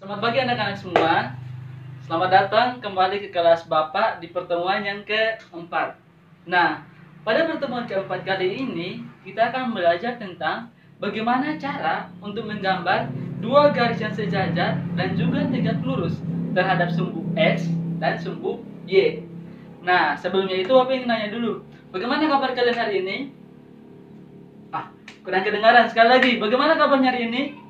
Selamat pagi anak-anak semua. Selamat datang kembali ke kelas Bapak di pertemuan yang keempat. Nah, pada pertemuan keempat kali ini kita akan belajar tentang bagaimana cara untuk menggambar dua garis yang sejajar dan juga tegak lurus terhadap sumbu X dan sumbu Y. Nah, sebelumnya itu Bapak ingin nanya dulu, bagaimana kabar kalian hari ini? Kurang kedengaran. Sekali lagi, bagaimana kabarnya hari ini?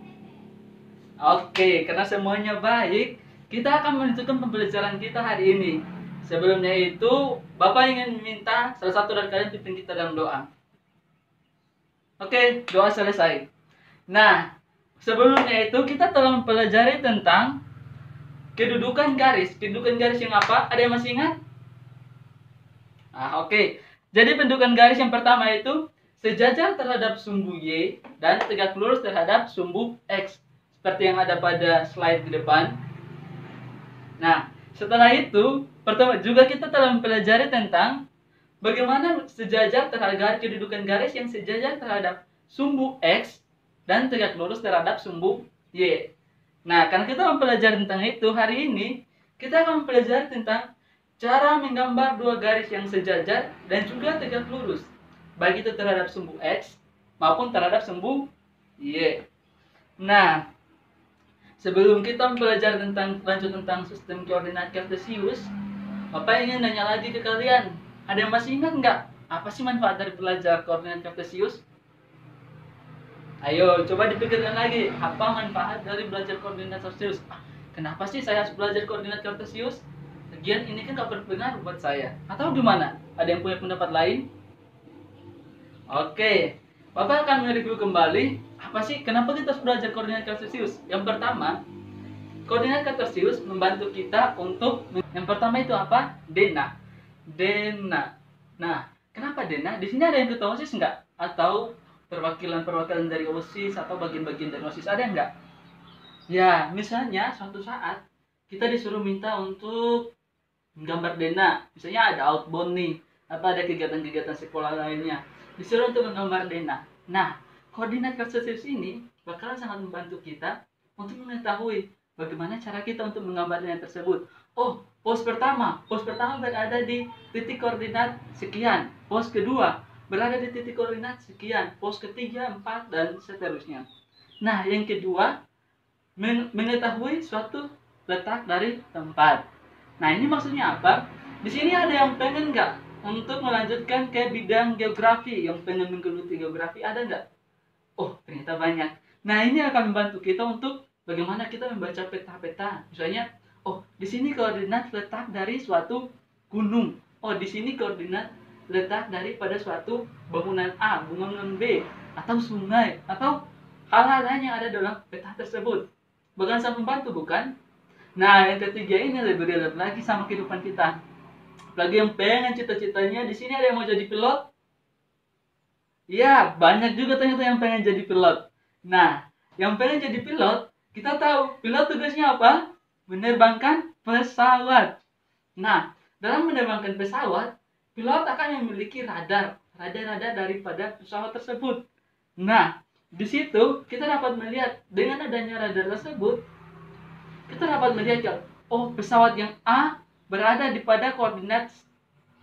Oke, karena semuanya baik, kita akan melanjutkan pembelajaran kita hari ini. Sebelumnya itu, Bapak ingin minta salah satu dari kalian pimpin kita dalam doa. Oke, doa selesai. Nah, sebelumnya itu kita telah mempelajari tentang kedudukan garis. Kedudukan garis yang apa? Ada yang masih ingat? Oke. Jadi pendudukan garis yang pertama itu sejajar terhadap sumbu Y dan tegak lurus terhadap sumbu X. Seperti yang ada pada slide di depan. Nah, setelah itu, pertama juga kita telah mempelajari tentang bagaimana sejajar terhadap kedudukan garis yang sejajar terhadap sumbu X dan tegak lurus terhadap sumbu Y. Nah, karena kita mempelajari tentang itu, hari ini kita akan mempelajari tentang cara menggambar dua garis yang sejajar dan juga tegak lurus, baik itu terhadap sumbu X maupun terhadap sumbu Y. Nah, sebelum kita belajar lanjut tentang sistem koordinat kartesius, Bapak ingin nanya lagi ke kalian. Ada yang masih ingat nggak? Apa sih manfaat dari belajar koordinat kartesius? Ayo, coba dipikirkan lagi. Apa manfaat dari belajar koordinat kartesius? Kenapa sih saya harus belajar koordinat kartesius? Lagian ini kan gak berpengaruh buat saya. Atau gimana? Ada yang punya pendapat lain? Oke, Bapak akan mereview kembali apa sih kenapa kita harus belajar koordinat kartesius. Yang pertama, koordinat kartesius membantu kita untuk yang pertama itu apa? Dena. Nah, kenapa dena? Di sini ada yang ketua OSIS nggak? Atau perwakilan dari OSIS atau bagian-bagian dari OSIS ada nggak? Ya, misalnya suatu saat kita disuruh minta untuk menggambar dena. Misalnya ada outbound nih, atau ada kegiatan-kegiatan sekolah lainnya. Disuruh untuk menggambar dena. Nah, koordinat kartesius ini bakalan sangat membantu kita untuk mengetahui bagaimana cara kita untuk menggambar dena tersebut. Oh, pos pertama berada di titik koordinat sekian. Pos kedua berada di titik koordinat sekian. Pos ketiga, 4, dan seterusnya. Nah, yang kedua, mengetahui suatu letak dari tempat. Nah, ini maksudnya apa? Di sini ada yang pengen nggak untuk melanjutkan ke bidang geografi, yang pengen menggeluti geografi, ada nggak? Oh, ternyata banyak. Nah, ini akan membantu kita untuk bagaimana kita membaca peta-peta. Misalnya, oh, di sini koordinat letak dari suatu gunung. Oh, di sini koordinat letak daripada suatu bangunan A, bangunan B, atau sungai, atau hal-hal lain yang ada dalam peta tersebut. Bahkan sangat membantu, bukan? Nah, yang ketiga ini lebih relate lagi sama kehidupan kita. Lagi yang pengen cita-citanya, di sini ada yang mau jadi pilot? Ya, banyak juga ternyata yang pengen jadi pilot. Nah, yang pengen jadi pilot, kita tahu pilot tugasnya apa? Menerbangkan pesawat. Nah, dalam menerbangkan pesawat, pilot akan memiliki radar daripada pesawat tersebut. Nah, di situ kita dapat melihat dengan adanya radar tersebut, kita dapat melihat oh, pesawat yang A berada di pada koordinat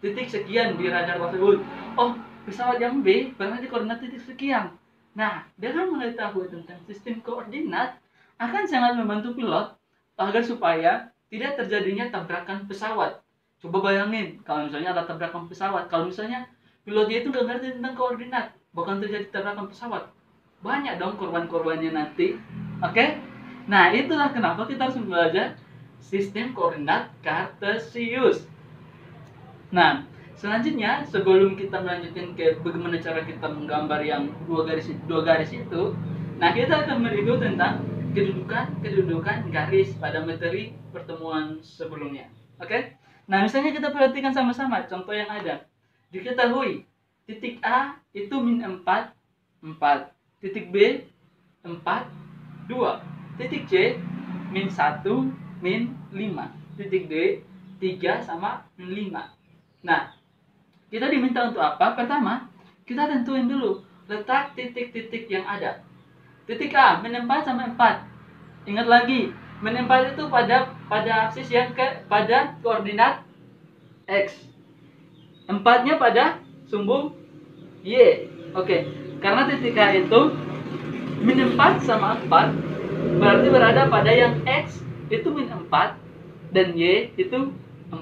titik sekian di radar tersebut. Oh, pesawat yang B berada di koordinat titik sekian. Nah, dengan mengetahui tentang sistem koordinat akan sangat membantu pilot agar supaya tidak terjadinya tabrakan pesawat. Coba bayangin kalau misalnya ada tabrakan pesawat, kalau misalnya pilotnya itu nggak ngerti tentang koordinat, bahkan terjadi tabrakan pesawat, banyak dong korban-korbannya nanti. Oke? Nah, itulah kenapa kita harus belajar sistem koordinat kartesius. Nah, selanjutnya sebelum kita melanjutkan ke bagaimana cara kita menggambar yang dua garis itu, nah kita akan mereview tentang kedudukan garis pada materi pertemuan sebelumnya. Oke? Nah, misalnya kita perhatikan sama-sama contoh yang ada. Diketahui titik A itu min 4, 4. Titik B 4, 2. Titik C min 1, min 5. Titik D 3 sama min 5. Nah, kita diminta untuk apa? Pertama, kita tentuin dulu letak titik-titik yang ada. Titik A min 4 sampai 4. Ingat lagi, min 4 itu pada aksis yang pada koordinat X. 4-nya pada sumbu Y. Oke, karena titik A itu min 4 sama 4 berarti berada pada yang X itu min 4 dan Y itu 4.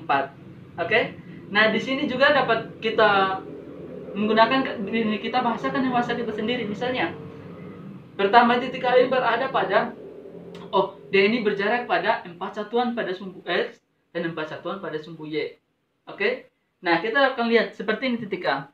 Oke. Nah, di sini juga dapat kita menggunakan ini, kita bahasakan yang bahasa kita sendiri. Misalnya, pertama titik A ini berada pada D ini berjarak pada 4 satuan pada sumbu X dan 4 satuan pada sumbu Y. Oke. Nah, kita akan lihat seperti ini titik A.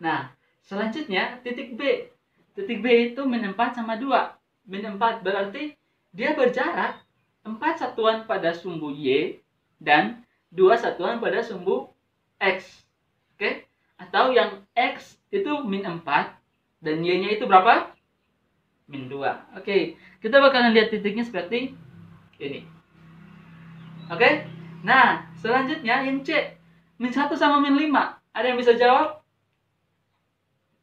Nah, selanjutnya titik B. Titik B itu min 4 sama 2. Min 4 berarti dia berjarak 4 satuan pada sumbu Y dan 2 satuan pada sumbu X. Oke? Atau yang X itu min 4 dan Y-nya itu berapa? Min 2. Oke, kita bakalan lihat titiknya seperti ini. Oke? Nah, selanjutnya yang C. Min 1 sama min 5. Ada yang bisa jawab?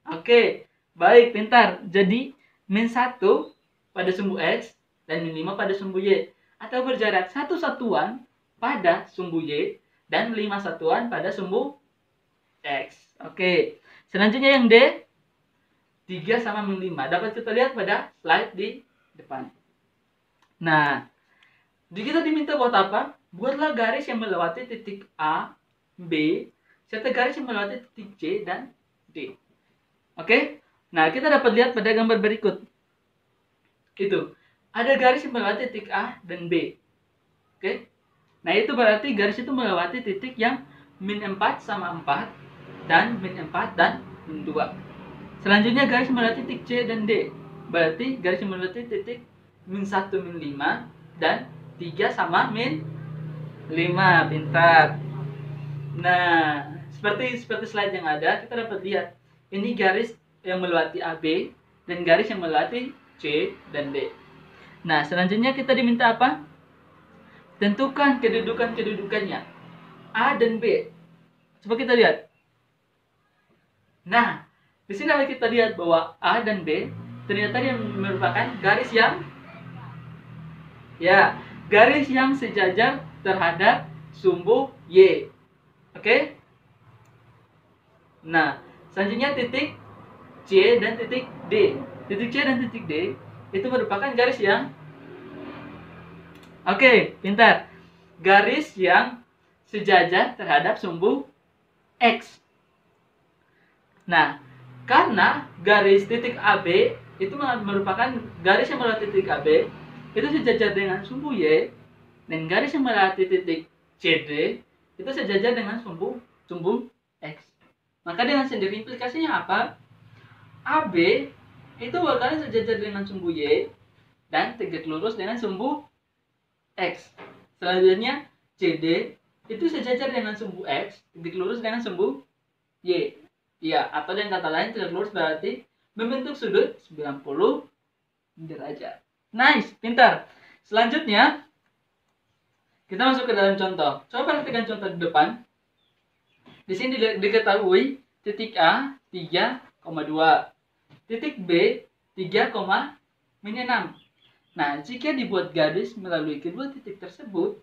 Oke, baik, pintar. Jadi, min 1 pada sumbu X dan min 5 pada sumbu Y. Atau berjarak 1 satuan pada sumbu Y dan 5 satuan pada sumbu X. Oke, selanjutnya yang D. 3 sama min 5. Dapat kita lihat pada slide di depan. Nah, kita diminta buat apa? Buatlah garis yang melewati titik A, B, serta garis yang melewati titik C dan D. Oke? Nah, kita dapat lihat pada gambar berikut. Itu. Ada garis yang melewati titik A dan B. Oke? Nah, itu berarti garis itu melewati titik yang min 4 sama 4 dan min 4 dan min 2. Selanjutnya garis melewati titik C dan D. Berarti garis melewati titik min 1 min 5 dan 3 sama min 5. Pintar. Nah, seperti slide yang ada, kita dapat lihat ini garis yang melewati AB dan garis yang melewati C dan D. Nah, selanjutnya kita diminta apa? Tentukan kedudukannya A dan B. Coba kita lihat. Nah, di sini dapat kita lihat bahwa A dan B ternyata dia merupakan garis yang sejajar terhadap sumbu Y. Oke? Nah, selanjutnya titik C dan titik D. Titik C dan titik D itu merupakan garis yang pintar. Garis yang sejajar terhadap sumbu X. Nah, karena garis titik AB itu merupakan garis yang melewati titik AB itu sejajar dengan sumbu Y dan garis yang melewati titik CD itu sejajar dengan sumbu X. Maka dengan sendiri implikasinya apa? AB itu bakalan sejajar dengan sumbu Y dan tegak lurus dengan sumbu X. Selanjutnya CD itu sejajar dengan sumbu X, tegak lurus dengan sumbu Y. Ya, atau dengan kata lain tegak lurus berarti membentuk sudut 90 derajat. Nice, pintar. Selanjutnya kita masuk ke dalam contoh. Coba perhatikan contoh di depan. Di sini diketahui titik A 3,2, titik B 3,6. Nah, jika dibuat garis melalui kedua titik tersebut,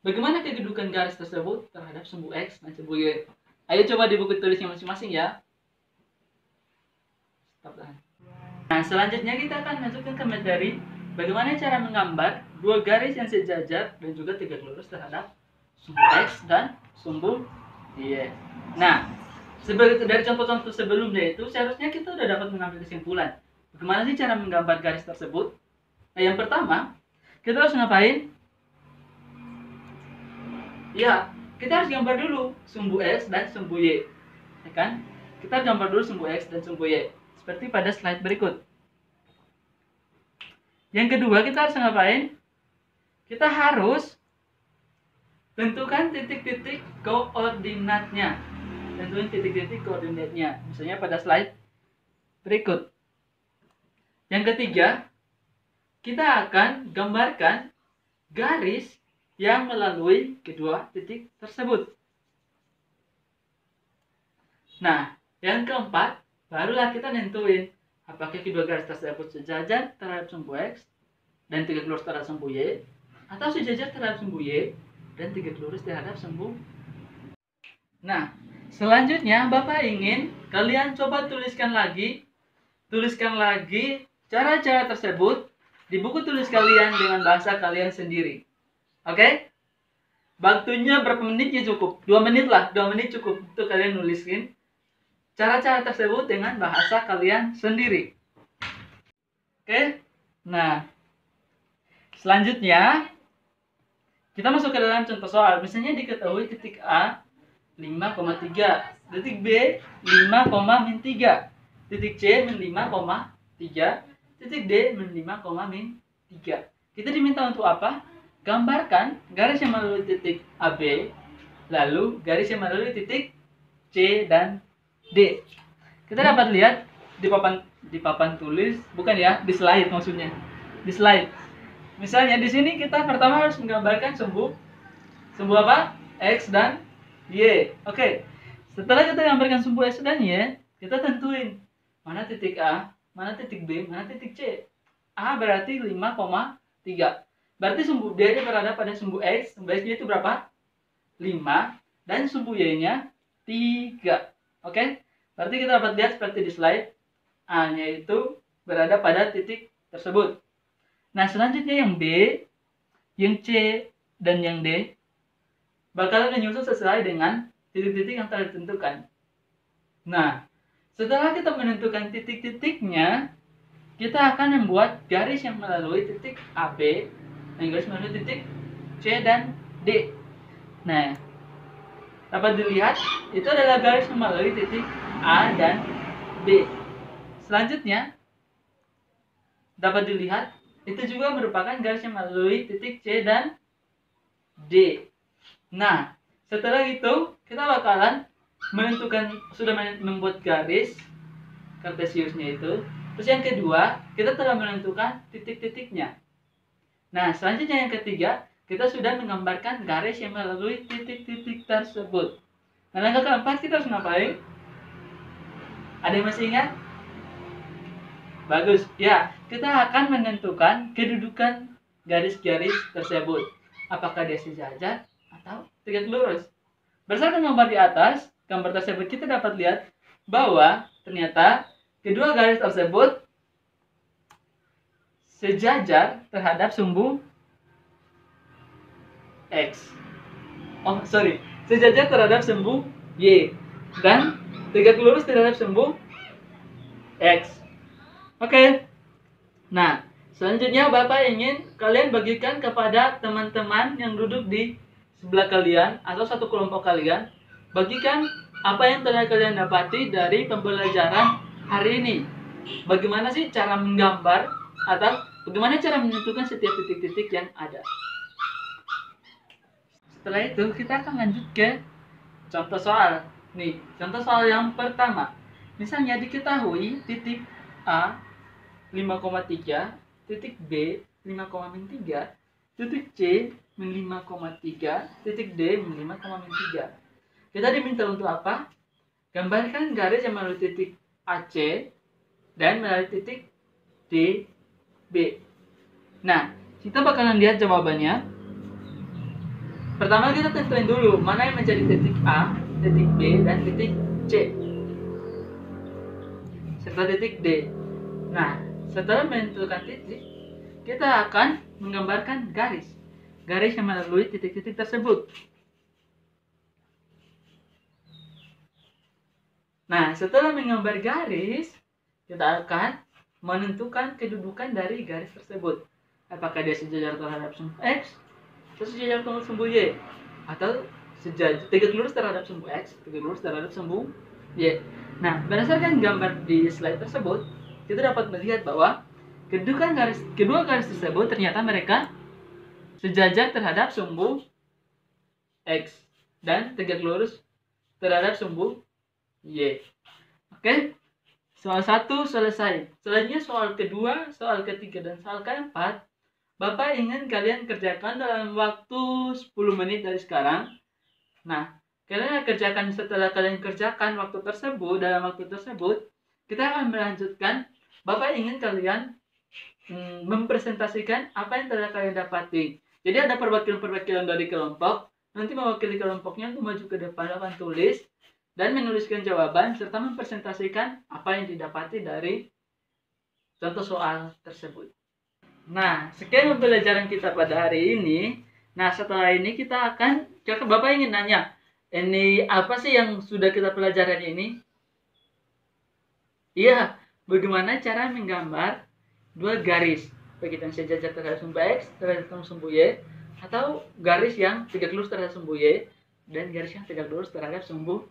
bagaimana kedudukan garis tersebut terhadap sumbu X dan sumbu Y? Ayo coba di buku tulisnya masing-masing ya. Nah, selanjutnya kita akan masukkan ke materi bagaimana cara menggambar dua garis yang sejajar dan juga tegak lurus terhadap sumbu X dan sumbu Y. Nah, dari contoh-contoh sebelumnya itu seharusnya kita sudah dapat mengambil kesimpulan. Bagaimana sih cara menggambar garis tersebut? Nah, yang pertama, kita harus ngapain? Ya, kita harus gambar dulu sumbu X dan sumbu Y. Ya kan? Kita gambar dulu sumbu X dan sumbu Y. Seperti pada slide berikut. Yang kedua, kita harus ngapain? Kita harus tentukan titik-titik koordinatnya. Tentuin titik-titik koordinatnya. Misalnya pada slide berikut. Yang ketiga, kita akan gambarkan garis yang melalui kedua titik tersebut. Nah, yang keempat, barulah kita nentuin apakah kedua garis tersebut sejajar terhadap sumbu X dan tegak lurus terhadap sumbu Y, atau sejajar terhadap sumbu Y dan tegak lurus terhadap sumbu. Nah, selanjutnya Bapak ingin kalian coba tuliskan lagi cara-cara tersebut di buku tulis kalian dengan bahasa kalian sendiri. Oke? Waktunya berapa menitnya cukup? 2 menit lah, 2 menit cukup untuk kalian nuliskan cara-cara tersebut dengan bahasa kalian sendiri. Oke? Nah, selanjutnya kita masuk ke dalam contoh soal. Misalnya diketahui titik A 5,3, titik B 5,-3, titik C min 5,3, titik D min 5,-3. Kita diminta untuk apa? Gambarkan garis yang melalui titik AB, lalu garis yang melalui titik C dan D. Kita dapat lihat di papan tulis, bukan ya, di slide maksudnya. Di slide. Misalnya di sini kita pertama harus menggambarkan sumbu apa? X dan Y. Oke. Setelah kita gambarkan sumbu X dan Y, kita tentuin mana titik A, mana titik B, mana titik C. A berarti 5,3. Berarti sumbu D berada pada sumbu X. Sumbu X itu berapa? 5. Dan sumbu Y-nya 3. Oke? Berarti kita dapat lihat seperti di slide. A-nya itu berada pada titik tersebut. Nah, selanjutnya yang B, yang C, dan yang D bakal menyusun sesuai dengan titik-titik yang telah ditentukan. Nah, setelah kita menentukan titik-titiknya, kita akan membuat garis yang melalui titik AB dan garis melalui titik C dan D. Nah, dapat dilihat itu adalah garis yang melalui titik A dan B. Selanjutnya, dapat dilihat itu juga merupakan garis yang melalui titik C dan D. Nah, setelah itu kita bakalan sudah membuat garis kartesiusnya itu. Terus yang kedua, kita telah menentukan titik-titiknya. Nah, selanjutnya yang ketiga, kita sudah menggambarkan garis yang melalui titik-titik tersebut. Nah, langkah keempat kita harus ngapain? Ada yang masih ingat? Bagus. Ya, kita akan menentukan kedudukan garis-garis tersebut. Apakah dia sejajar atau tegak lurus? Berdasarkan gambar di atas, gambar tersebut kita dapat lihat bahwa ternyata kedua garis tersebut sejajar terhadap sumbu X. Sejajar terhadap sumbu Y dan tegak lurus terhadap sumbu X. Oke. Nah, selanjutnya Bapak ingin kalian bagikan kepada teman-teman yang duduk di sebelah kalian atau satu kelompok kalian. Bagikan apa yang telah kalian dapati dari pembelajaran hari ini. Bagaimana sih cara menggambar atau bagaimana cara menentukan setiap titik-titik yang ada. Setelah itu kita akan lanjut ke contoh soal. Nih, contoh soal yang pertama. Misalnya diketahui titik A 5,3, titik B 5,3, titik C min 5,3, titik D min 5,3. Kita diminta untuk apa? Gambarkan garis yang melalui titik AC dan melalui titik DB. Nah, kita bakalan lihat jawabannya. Pertama kita tentuin dulu mana yang menjadi titik A, titik B, dan titik C serta titik D. Nah, setelah menentukan titik, kita akan menggambarkan garis yang melalui titik-titik tersebut. Nah, setelah menggambar garis, kita akan menentukan kedudukan dari garis tersebut. Apakah dia sejajar terhadap sumbu X atau sejajar terhadap sumbu Y, atau tegak lurus terhadap sumbu X, tegak lurus terhadap sumbu Y. Nah, berdasarkan gambar di slide tersebut, kita dapat melihat bahwa kedua garis tersebut ternyata mereka sejajar terhadap sumbu X dan tegak lurus terhadap sumbu Y. Oke? Soal 1 selesai. Selanjutnya soal kedua, soal ketiga, dan soal keempat Bapak ingin kalian kerjakan dalam waktu 10 menit dari sekarang. Nah, kalian kerjakan setelah kalian kerjakan dalam waktu tersebut, kita akan melanjutkan. Bapak ingin kalian mempresentasikan apa yang telah kalian dapati. Jadi ada perwakilan-perwakilan dari kelompok, nanti mewakili kelompoknya untuk maju ke depan akan tulis dan menuliskan jawaban serta mempresentasikan apa yang didapati dari contoh soal tersebut. Nah, sekian pembelajaran kita pada hari ini. Nah, setelah ini kita akan, Bapak ingin nanya, ini apa sih yang sudah kita pelajaran ini? Iya, bagaimana cara menggambar dua garis, baik yang sejajar terhadap sumbu X terhadap sumbu Y, atau garis yang tegak lurus terhadap sumbu Y dan garis yang tegak lurus terhadap sumbu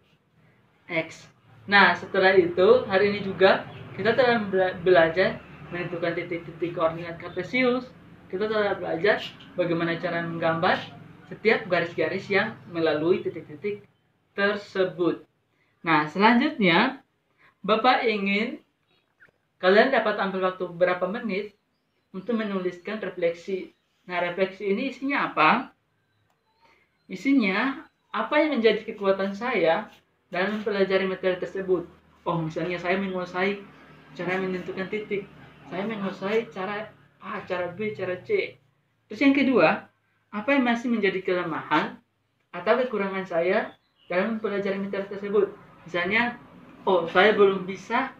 X. Nah, setelah itu hari ini juga kita telah belajar menentukan titik-titik koordinat kartesius. Kita telah belajar bagaimana cara menggambar setiap garis-garis yang melalui titik-titik tersebut. Nah, selanjutnya Bapak ingin kalian dapat ambil waktu beberapa menit untuk menuliskan refleksi. Nah, refleksi ini isinya apa? Isinya apa yang menjadi kekuatan saya dalam mempelajari materi tersebut. Oh, misalnya saya menguasai cara menentukan titik. Saya menguasai cara A, cara B, cara C. Terus yang kedua, apa yang masih menjadi kelemahan atau kekurangan saya dalam mempelajari materi tersebut. Misalnya, oh, saya belum bisa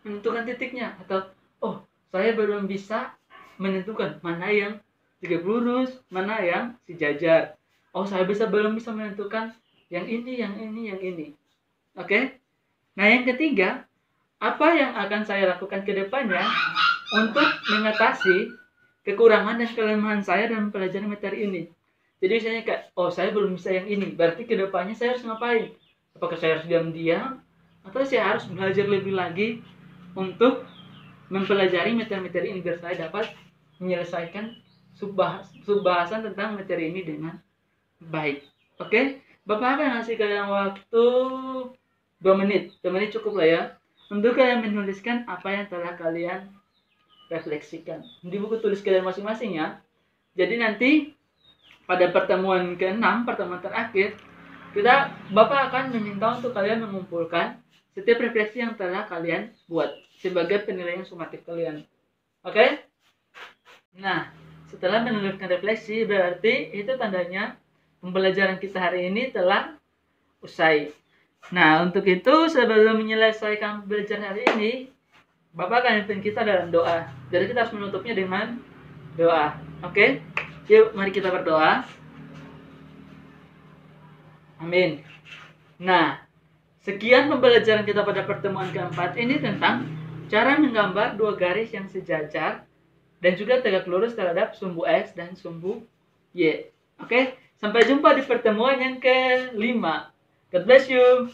menentukan titiknya, atau oh, saya belum bisa menentukan mana yang tegak lurus, mana yang sejajar. Oh, saya belum bisa menentukan yang ini, yang ini, yang ini. Oke? Nah, yang ketiga, apa yang akan saya lakukan ke depannya untuk mengatasi kekurangan dan kelemahan saya dalam pelajaran materi ini. Jadi misalnya kayak, oh, saya belum bisa yang ini, berarti ke depannya saya harus ngapain? Apakah saya harus diam-diam atau saya harus belajar lebih lagi untuk mempelajari materi-materi ini biar saya dapat menyelesaikan subbahasan tentang materi ini dengan baik. Oke? Bapak akan ngasih kalian waktu 2 menit. 2 menit cukup lah ya untuk kalian menuliskan apa yang telah kalian refleksikan di buku tulis kalian masing-masing ya. Jadi nanti pada pertemuan ke-6, pertemuan terakhir, Bapak akan meminta untuk kalian mengumpulkan setiap refleksi yang telah kalian buat sebagai penilaian sumatif kalian. Oke? Nah, setelah menuliskan refleksi, berarti itu tandanya pembelajaran kita hari ini telah usai. Nah, untuk itu sebelum menyelesaikan pembelajaran hari ini, Bapak akan pimpin kita dalam doa. Jadi kita harus menutupnya dengan doa. Oke? Yuk, mari kita berdoa. Amin. Nah, sekian pembelajaran kita pada pertemuan keempat ini tentang cara menggambar dua garis yang sejajar dan juga tegak lurus terhadap sumbu X dan sumbu Y. Oke? Sampai jumpa di pertemuan yang ke-5. God bless you.